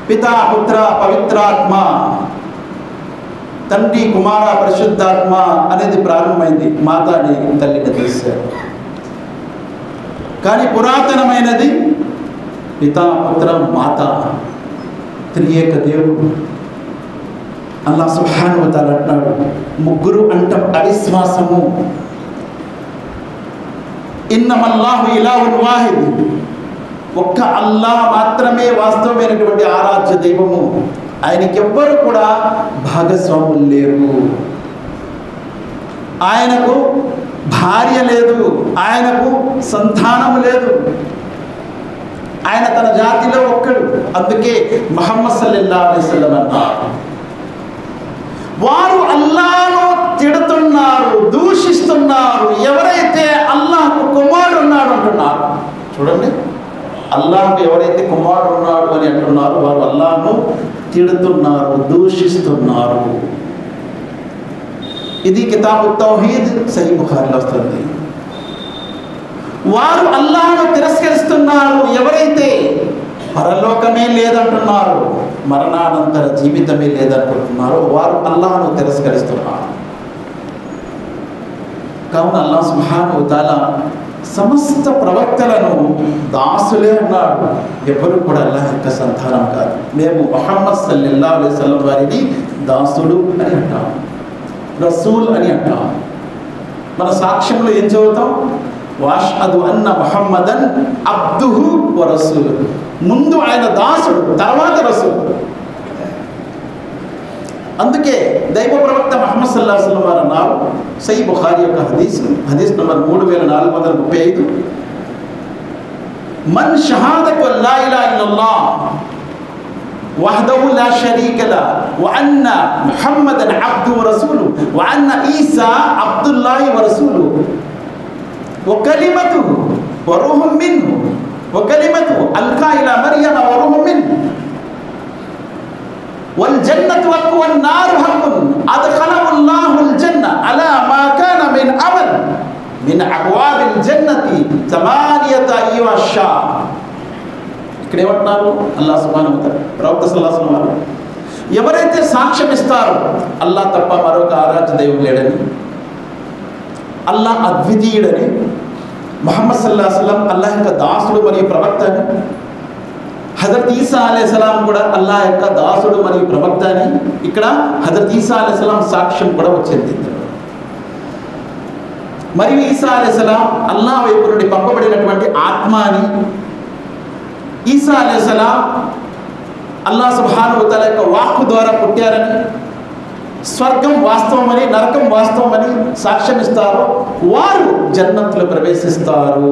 [SPEAKER 1] పితా పుత్ర పవిత్రాత్మ, తండ్రి కుమార పరిశుద్ధాత్మ అనేది ప్రారంభమైంది. మాతాని తల్లిని తీశారు. కానీ పురాతనమైనది పితా పుత్ర మాత, త్రియేక దేవుడు. అల్లాహ్ సుబ్హానహు వ తఆలా అంటున్నాడు, ముగ్గురు అంటాం అవిశ్వాసము. ఇన్నమల్లాహు ఇలాహున్ వాహిద్, ఒక్క అల్లాహ్ మాత్రమే వాస్తవమైనటువంటి ఆరాధ్య దైవము. ఆయనకి ఎవ్వరు కూడా భాగస్వాములు లేరు. ఆయనకు భార్య లేదు, ఆయనకు సంతానము లేదు. ఆయన తన జాతిలో ఒక్కడు. అందుకే ముహమ్మద్ సల్లల్లాహు అలైహి వసల్లం అన్నారు, వారు అల్లాహ్ను తిడుతున్నారు, దూషిస్తున్నారు. ఎవరైతే అల్లాహ్కు కుమారుడు ఉన్నాడు అంటున్నారు, చూడండి, అల్లాహ్కు ఎవరైతే కుమారుడు ఉన్నాడు అని అంటున్నారు, వారు అల్లాహ్ను తిడుతున్నారు, దూషిస్తున్నారు. ఇది కితాబు తౌహీద్ సహీ బుఖారీలో వస్తుంది. వారు అల్లాహ్ను తిరస్కరిస్తున్నారు. ఎవరైతే పరలోకమే లేదంటున్నారు, మరణానంతర జీవితమే లేదనుకుంటున్నారు, వారు అల్లాహ్ను తిరస్కరిస్తున్నారు. కావున అల్లాహ్ సుబ్హానహు వ తఆలా సమస్త ప్రవక్తలను దాసులే అన్నాడు. ఎవరు కూడా అల్లాహ్ యొక్క సంతానం కాదు. మేము ముహమ్మద్ సల్లల్లాహు అలైహి వసల్లం వారిని దాసుడు అని అంటాం, రసూల్ అని అంటాం. మన సాక్ష్యంలో ఏం చదువుతాం? వాష్హదు అన్న ముహమ్మదన్ అబ్దుహు వ రసూలుహు. ముందు ఆయన దాసుడు, తర్వాత రసూల్. అందుకే దైవ ప్రవక్త ముహమ్మద్ సల్లల్లాహు అలైహి వసల్లం వారు అన్నారు, సహీ బుఖారీ యొక్క హదీస్ నంబర్ 3435, మన్ షహాదతు లా ఇలాహా ఇల్లల్లాహ్ వహదహు లా షరీక లహు వ అన్న ముహమ్మదన్ అబ్దుహు వ రసూలుహు వ అన్న ఈసా అబ్దుల్లాహి వ రసూలుహు వ కలిమతుహు వ రూహుం మిన్హు వ కలిమతుహు అల్కా ఇలా మర్యమ వ రూహుం మిన్హు వల్ జన్నతు వన్ నారు హక్కున్ అద్ఖలహుల్లాహుల్ జన్న అలా మా కాన మిన్ అమల్ మిన్ అబ్వాబిల్ జన్నతి సమానియత అయ్యుషా. ఇక్కడ ఏమంటున్నారు? అల్లాహ్ సుబ్హానహు వ తఆలా ప్రవక్త సల్లల్లాహు అలైహి వసల్లం ఎవరైతే సాక్ష్యం ఇస్తారో అల్లాహ్ తప్ప మరొక ఆరాధ్య దైవం లేడని, అల్లాహ్ అద్వితీయుడని, ముహమ్మద్ సల్లల్లాహు అలైహి వసల్లం అల్లాహ్ యొక్క దాసుడు మరియు ప్రవక్త అని, హజరత్ ఈసా అలైహిస్సలాం కూడా అల్లాహ్ యొక్క దాసుడు మరియు ప్రవక్త అని ఇక్కడ హజరత్ ఈసా అలైహిస్సలాం సాక్ష్యం కూడా వచ్చింది. మరియు ఈసా అలైహిస్సలాం అల్లాహ్ వైపు నుండి పంపబడినటువంటి ఆత్మ అని, ఈసా అలైహిస్సలాం అల్లాహ్ సుబ్హానహు వ తఆలా యొక్క వాక్కు ద్వారా పుట్టారని, స్వర్గం వాస్తవమని నరకం వాస్తవమని సాక్ష్యం ఇస్తారో వారు జన్నత్తులో ప్రవేశిస్తారు.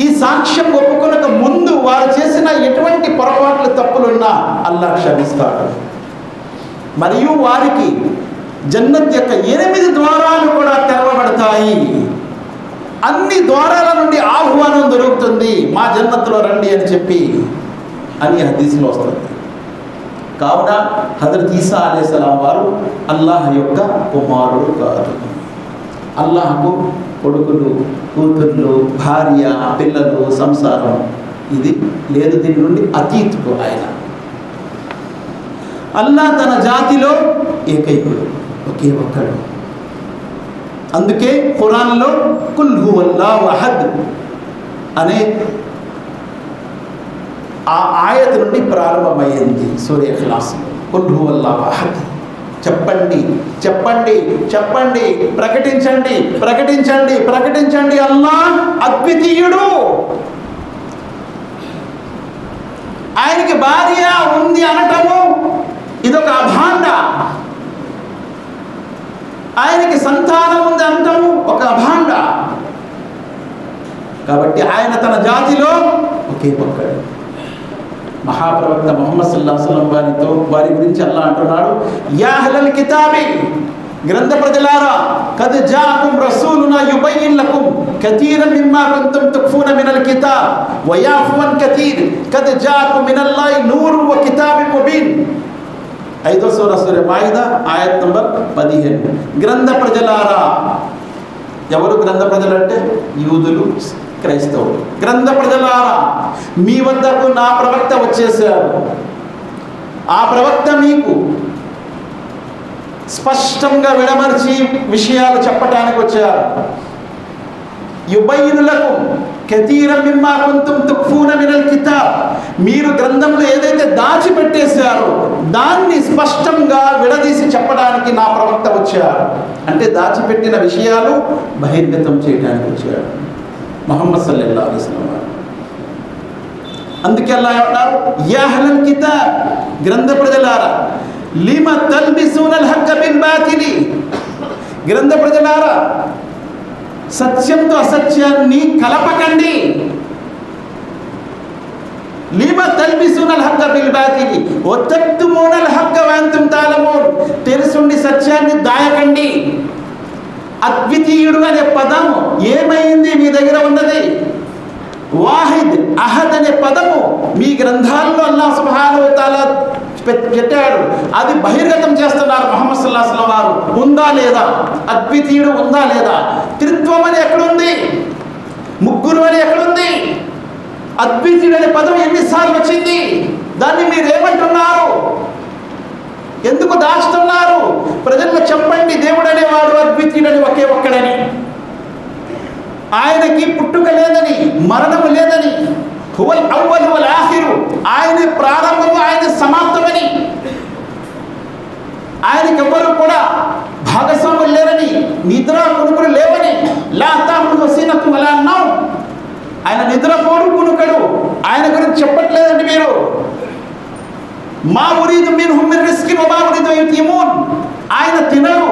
[SPEAKER 1] ఈ సాక్ష్యం ఒప్పుకొనక ముందు వారు చేసిన ఎటువంటి పొరపాట్లు తప్పులున్నా అల్లాహ్ క్షమిస్తాడు. మరియు వారికి జన్నత్ యొక్క 8 ద్వారాలు కూడా తెరవబడతాయి. అన్ని ద్వారాల నుండి ఆహ్వానం దొరుకుతుంది, మా జన్నత్తులో రండి అని చెప్పి అని హదీస్లో వస్తుంది. కావున హజరత్ ఈసా అలైహిస్సలాం వారు అల్లాహ్ యొక్క కుమారుడు కాదు. అల్లాహకు కొడుకులు, కూతుర్లు, భార్య, పిల్లలు, సంసారం ఇది లేదు. దీని నుండి అతీతుడు ఆయన. అల్లాహ్ తన జాతిలో ఏకైకుడు, ఒకే ఒక్కడు. అందుకే ఖురాన్లో కుల్ హువల్లాహు అహద్ అనే ఆ ఆయత నుండి ప్రారంభమైంది సూర ఇఖ్లాస్. కుల్ హువల్లాహు అహద్, చెప్పండి చెప్పండి చెప్పండి, ప్రకటించండి ప్రకటించండి ప్రకటించండి, అల్లాహ్ అద్వితీయుడు, ఆయనకి భార్య ఉంది అనటము ఇదొక అభాండ. ఆయనకి సంతానం ఉంది అనటము ఒక అభాండ. కాబట్టి ఆయన తన జాతిలో ఒకే ఒక్కడు. మహాప్రవక్త ముహమ్మద్ సల్లల్లాహు అలైహి వసల్లం వారి గురించి అల్లాహ్ అంటున్నాడు, యా అహ్లల్ కితాబి, గ్రంథ ప్రజలారా, కద్ జాఅకుం రసూలునా యుబయ్యిన్ లకుం కతీరన్ మిమ్మా కుంతుం తుఖ్ఫూన మినల్ కితాబ్ వ యాఫు అన్ కతీర్ కద్ జాఅకుం మినల్లాహి నూరున్ వ కితాబిన్ ముబీన్. 5వ సూర సూర మాయిదా ఆయత్ నంబర్ 15. గ్రంథ ప్రజలారా, ఎవరు గ్రంథ ప్రజలంటే? యూదులు, క్రైస్తవులు. గ్రంథ ప్రజలారా, మీ వద్దకు నా ప్రవక్త వచ్చేసారు. ఆ ప్రవక్త మీకు స్పష్టంగా విడమర్చి విషయాలు చెప్పటానికి వచ్చారు. యుబయ్యిను లకుం కతీరం మిమ్మా కుంతుం తుఖ్ఫూన మినల్ కితాబ్, మీరు గ్రంథంలో ఏదైతే దాచిపెట్టేశారో దాన్ని స్పష్టంగా విడదీసి చెప్పడానికి నా ప్రవక్త వచ్చారు. అంటే దాచిపెట్టిన విషయాలు బహిర్గతం చేయడానికి వచ్చాడు ముహమ్మద్ సల్లల్లాహు అలైహి వసల్లం. అందుకే అల్లాహ్ అంటారు, యా అహ్లల్ కితాబ్, గ్రంథ ప్రజలారా, లిమ తల్బిసూనల్ హక్క బిల్ బాతిలి, గ్రంథ ప్రజలారా, సత్యంతో అసత్యాన్ని కలపకండి. లిమ తల్బిసూనల్ హక్క బిల్ బాతిలి వ తక్తుమూనల్ హక్క వ అంతుం తాలమూన్, తెలుసుండి సత్యాన్ని దాయకండి. అద్వితీయుడు అనే పదం ఏమైంది మీ దగ్గర ఉన్నది? వాహిద్, అహద్ అనే పదము మీ గ్రంథాల్లో అల్లాహ్ సుబ్హానహు వ తఆలా పెట్టాడు. అది బహిర్గతం చేస్తున్నారు ముహమ్మద్ సల్లల్లాహు అలైహి వసల్లం వారు. ఉందా లేదా? అద్వితీయుడు ఉందా లేదా? త్రిత్వం అని ఎక్కడుంది? ముగ్గురు అని ఎక్కడుంది? అద్వితీయుడు అనే పదం ఎన్నిసార్లు వచ్చింది? దాన్ని మీరేమంటున్నారు? ఎందుకు దాచుతున్నారు? ప్రజల్లో చెప్పండి, దేవుడు అనేవాడు అద్వితీయుడని ఒకే ఒక్కడని, ఆయనకి పుట్టుక లేదని, మరణము లేదని, హువల్ అవ్వల్ వల్ ఆఖిరు, ఆయన ప్రారంభము ఆయన సమాప్తమని, ఆయనకి ఎవ్వరు కూడా భాగస్వాములు లేరని, నిద్ర కునుకులు లేవని, లా తాఖుదుహు సినతున్ వలా నౌమ్, ఆయన నిద్రపోడు కునుకడు, ఆయన గురించి చెప్పట్లేదండి మీరు. మా ఉరీదు మిన్హుం మిన్ రిస్కిన్ వ మా ఉరీదు యుతీమూన్, ఆయన తినడు,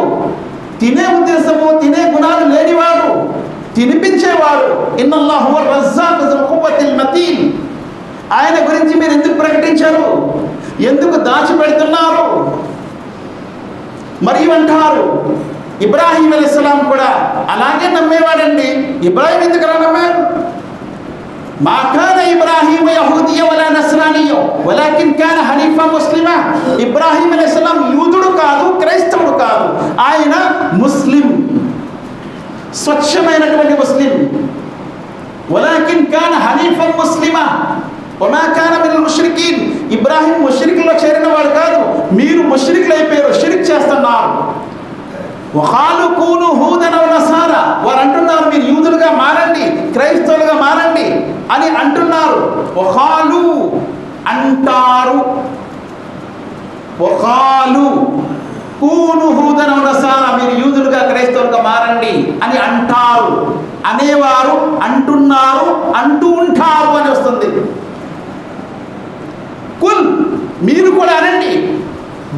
[SPEAKER 1] తినే ఉద్దేశము తినే గుణాలు లేనివాడు, తినిపించేవాడు. ఇన్నల్లాహు హువ రజ్జాఖు జుల్ ఖువ్వతిల్ మతీన్, ఆయన గురించి మీరు ఎందుకు ప్రకటించారు? ఎందుకు దాచిపెడుతున్నారు? మరియు అంటారు, ఇబ్రాహీం అలైహిస్సలాం కూడా అలాగే నమ్మేవాడండి. ఇబ్రాహీం ఎందుకు నమ్మారు? మా కాన ఇబ్రాహీం యహూదియ వలా నస్రానియ వలాకిన్ కాన హనీఫా ముస్లిమా, ఇబ్రాహీం అలైహిస్సలాం యూదుడు కాదు, క్రైస్తవుడు కాదు, ఆయన ముస్లిం, స్వచ్ఛమైనటువంటి ముస్లిం. వలాకిన్ కాన హనీఫా ముస్లిమా వమా కాన మినల్ ముష్రికీన్, ఇబ్రాహీం ముష్రికుల్లో చేరిన వాడు కాదు, మీరు ముష్రికులు అయిపోయారు, షిర్క్ చేస్తున్నారు. వఖాలు కూను హూదన్ వ నసారా, వారు అంటున్నారు మీరు యూదులుగా మారండి, క్రైస్తవులుగా మారండి అని అంటున్నారు. వఖాలు అంటారు, వఖాలు కూను హూదన్ వ నసారా, మీరు యూదులుగా క్రైస్తవులుగా మారండి అని అంటారు. అనేవారు, అంటున్నారు, అంటూ ఉంటారు అని వస్తుంది. కుల్, మీరు కూడా అనండి,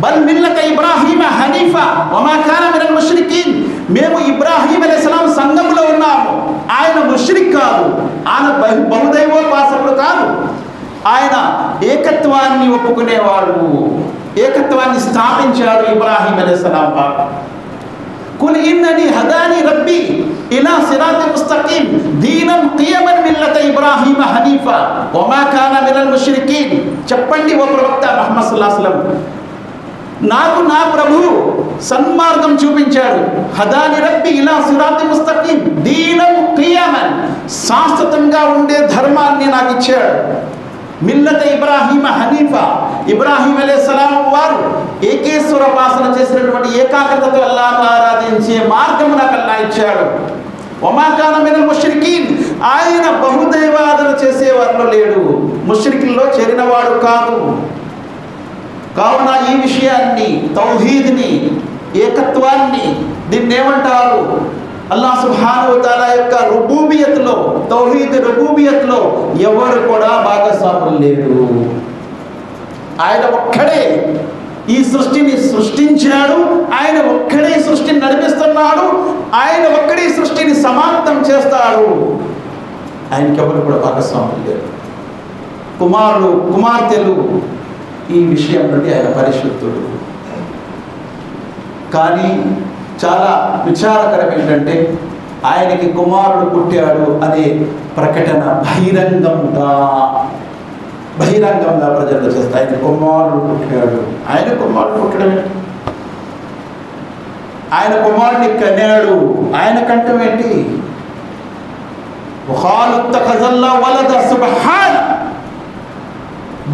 [SPEAKER 1] బల్ మిల్లత ఇబ్రాహీమ హనీఫా వమా కాన మినల్ ముష్రికీన్, మేము ఇబ్రాహీం అలైహిస్సలాం సంఘంలో ఉన్నాము, ఆయన ముష్రిక్ కాదు, ఆయన బహుదైవోపాసకుడు కాదు, ఆయన ఏకత్వాన్ని ఒప్పుకునేవాడు, ఏకత్వాన్ని స్థాపించాడు ఇబ్రాహీం అలైహిస్సలాం పాప. కుల్ ఇన్నని హదాని రబ్బీ ఇలా సిరాతి ముస్తకీం దీనన్ ఖియమన్ మిల్లత ఇబ్రాహీమ హనీఫా వమా కాన మినల్ ముష్రికీన్. చెప్పండి ఓ ప్రవక్త ముహమ్మద్ సల్లల్లాహు అలైహి వసల్లం, నాకు నా ప్రభువు సన్మార్గం చూపించాడు. హదాని రబ్బి ఇలా సిరాతి ముస్తకీం దీనన్ ఖియమన్, శాశ్వతంగా ఉండే ధర్మాన్ని నాకు ఇచ్చాడు. మిల్లత ఇబ్రాహీమ హనీఫా, ఇబ్రాహీం అలైహిస్సలాం వారు ఏకేశ్వరోపాసన చేసినటువంటి ఏకాగ్రతతో అల్లాహ్ను ఆరాధించే మార్గము నాకు అల్లాహ్ ఇచ్చాడు. వమా కాన మినల్ ముష్రికీన్, ఆయన బహుదైవాదన చేసేవారిలో లేడు, ముష్రికుల్లో చేరినవాడు కాదు. కావున ఈ విషయాన్ని, తౌహీద్ని, ఏకత్వాన్ని, దీన్ని ఏమంటారు, అల్లాహ్ సుబ్హానహు వ తఆలా యొక్క రుబూబియత్లో, తౌహీద్ రుబూబియత్లో ఎవరు కూడా భాగస్వాములు లేరు. ఆయన ఒక్కడే ఈ సృష్టిని సృష్టించాడు, ఆయన ఒక్కడే ఈ సృష్టిని నడిపిస్తున్నాడు, ఆయన ఒక్కడే ఈ సృష్టిని సమాప్తం చేస్తాడు. ఆయనకి ఎవరు కూడా భాగస్వాములు లేరు. కుమారులు కుమార్తెలు ఈ విషయం నుండి ఆయన పరిశుద్ధుడు. కానీ చాలా విచారకరం ఏంటంటే ఆయనకి కుమారుడు పుట్టాడు అనే ప్రకటన బహిరంగంగా ప్రజలు చేస్తారు. ఆయన కుమారుడు పుట్టాడు, ఆయన కుమారుడు పుట్టడం, ఆయన కుమారుడిని కన్నాడు, ఆయన కంఠం ఏంటి, వలద సుబ్హాన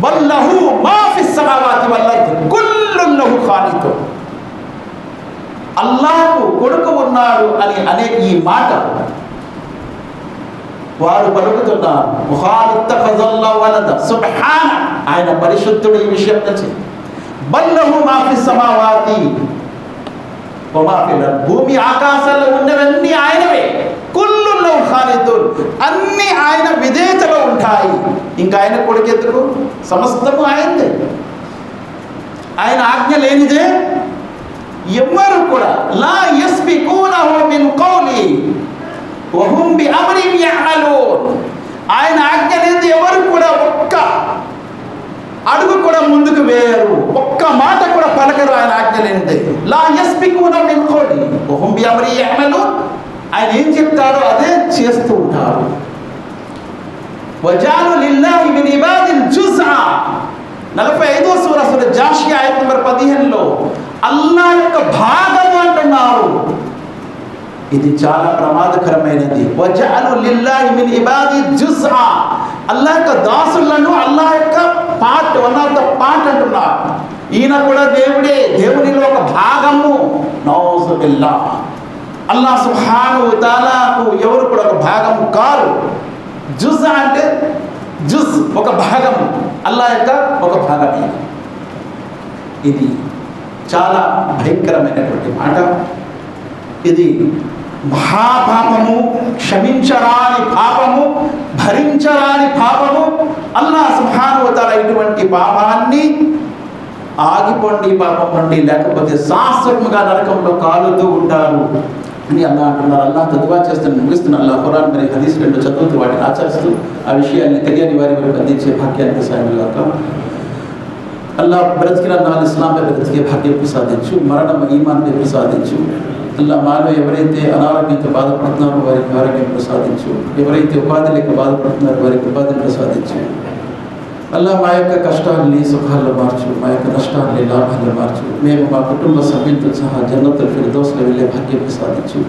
[SPEAKER 1] బల్లహు మా ఫిస్ సమావాతి వల్ అర్ద్ కుల్లున్ లహు ఖానితూన్. అల్లాహ్కు కొడుకు ఉన్నాడు అని అనే ఈ మాట వారు పలుకుతున్నారు. సుబ్హాన, ఆయన పరిశుద్ధుడు ఈ విషయం నుంచి. బల్లహు మా ఫిస్ సమావాతి వమా ఫిల్ అర్ద్, భూమి ఆకాశాల్లో ఉన్నవన్నీ ఆయనవే. కుల్లున్ లహు ఖానితూన్, అన్ని ఆయన విధేయతలో ఉంటాయి. ఇంకా ఆయన కొడుకు ఎందుకు, సమస్తము ఆయనదే. ఆయన ఆజ్ఞ లేనిదే ఎవ్వరు కూడా లా యస్బికూనహు మిన్ కౌలి వహుం బిఅమ్రిహి యఅమలూన్. ఆయన ఆజ్ఞ లేనిదే ఎవరు కూడా ఒక్క అడుగు కూడా ముందుకు వేయరు, ఒక్క మాట కూడా పలకరు ఆయన ఆజ్ఞ లేనిదే. లా యస్బికూనహు మిన్ కౌలి వహుం బిఅమ్రిహి యఅమలూన్. ఆయన ఏం చెప్తారో అదే చేస్తూ ఉంటారు. వజాలు లిల్లాహి మిన్ ఇబాదిల్ జుజ్ఆ, 45వ సూర జాషియా ఆయత్ నంబర్ 15లో అల్లాహ్ యొక్క భాగము అంటున్నారు. ఇది చాలా ప్రమాదకరమైనది. వజాలు లిల్లాహి మిన్ ఇబాదిల్ జుజ్ఆ, అల్లాహ్ యొక్క దాసులను అల్లాహ్ యొక్క part, one of the part అంటున్నారు. ఈయన కూడా దేవుడే, దేవునిలో ఒక భాగము. నౌజు బిల్లాహ్, అల్లాహ్ సుబ్హానహు వ తఆలాకు ఎవరు కూడా ఒక భాగము కారు. జుజ్ అంటే జుజ్, ఒక భాగం, అల్లాహ్ యొక్క ఒక భాగమే. ఇది చాలా భయంకరమైనటువంటి మాట. ఇది మహాపాపము, క్షమించరాని పాపము, భరించరాని పాపము. అల్లాహ్ సుబ్హానహు వ తఆలా ఇటువంటి పాపాన్ని ఆగిపోండి పాపం నుండి, లేకపోతే శాశ్వతంగా నరకంలో కాలుతూ ఉంటారు అని అల్లాహ్ అంటున్నారు. అల్లాహ్ దువా చేస్తున్న ముగిస్తున్న అల్లాహ్ ఖురాన్ మరియు హదీస్ రెండు చదువుతూ వాటిని ఆచరిస్తూ ఆ విషయాన్ని తెలియని వారి వరకు అందించే భాగ్యాన్ని సాయముగాక. అల్లాహ్ బ్రతికిన నాలు ఇస్లాంపై బ్రతికే భాగ్యం ప్రసాదించు, మరణం ఈమాన్పై ప్రసాదించు. అల్లాహ్ మాలో ఎవరైతే అనారోగ్యంతో బాధపడుతున్నారో వారికి ఆరోగ్యం ప్రసాదించు, ఎవరైతే ఉపాధి లేక బాధపడుతున్నారో వారికి ఉపాధిని ప్రసాదించు. అల్లాహ్ మా యొక్క కష్టాలని సుఖాల్లో మార్చు, మా యొక్క నష్టాలని లాభాల్లో మార్చు. మేము మా కుటుంబ సభ్యులతో సహా జన్నతుల్ ఫిర్దౌస్లో వెళ్ళే భాగ్యం ప్రసాదించు.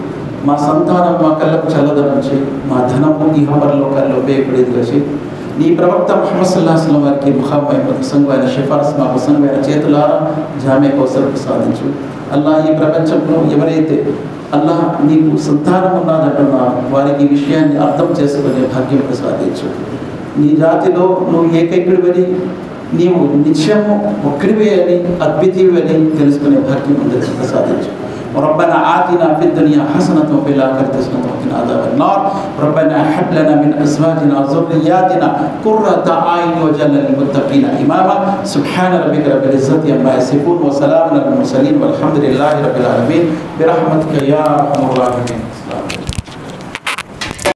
[SPEAKER 1] మా సంతానం మా కళ్ళకు చల్లదనం చేయి, మా ధనము ఈ హమర్లోకాల్లో ఉపయోగపడేదిగా చేయి. నీ ప్రవక్త ముహమ్మద్ సల్లల్లాహు అలైహి వసల్లం వారికి ముఖామైన ప్రసంగమైన షిఫారస్ మా ప్రసంగమైన చేతులారా జామే కౌసర్ ప్రసాదించు. అల్లాహ్ ఈ ప్రపంచంలో ఎవరైతే అల్లాహ్ నీకు సంతానం ఉన్నదంటున్నారో వారికి ఈ విషయాన్ని అర్థం చేసుకునే భాగ్యం ప్రసాదించు. నీ జాతిలో నువ్వు ఏకైకుడివని, నీవు నిత్యము ఒక్కడివే అని, అద్వితీయుడు అని తెలుసుకునే భాగ్యం అందరికీ ప్రసాదించు. ربنا آتنا في الدنيا حسنة وفي الآخرة حسنة وقنا عذاب النار. ربنا هب لنا من أزواجنا وذرياتنا قرة أعين واجعلنا للمتقين إماما. سبحان ربك رب العزة عما يصفون وسلام على المرسلين والحمد لله رب العالمين برحمتك يا أرحم الراحمين.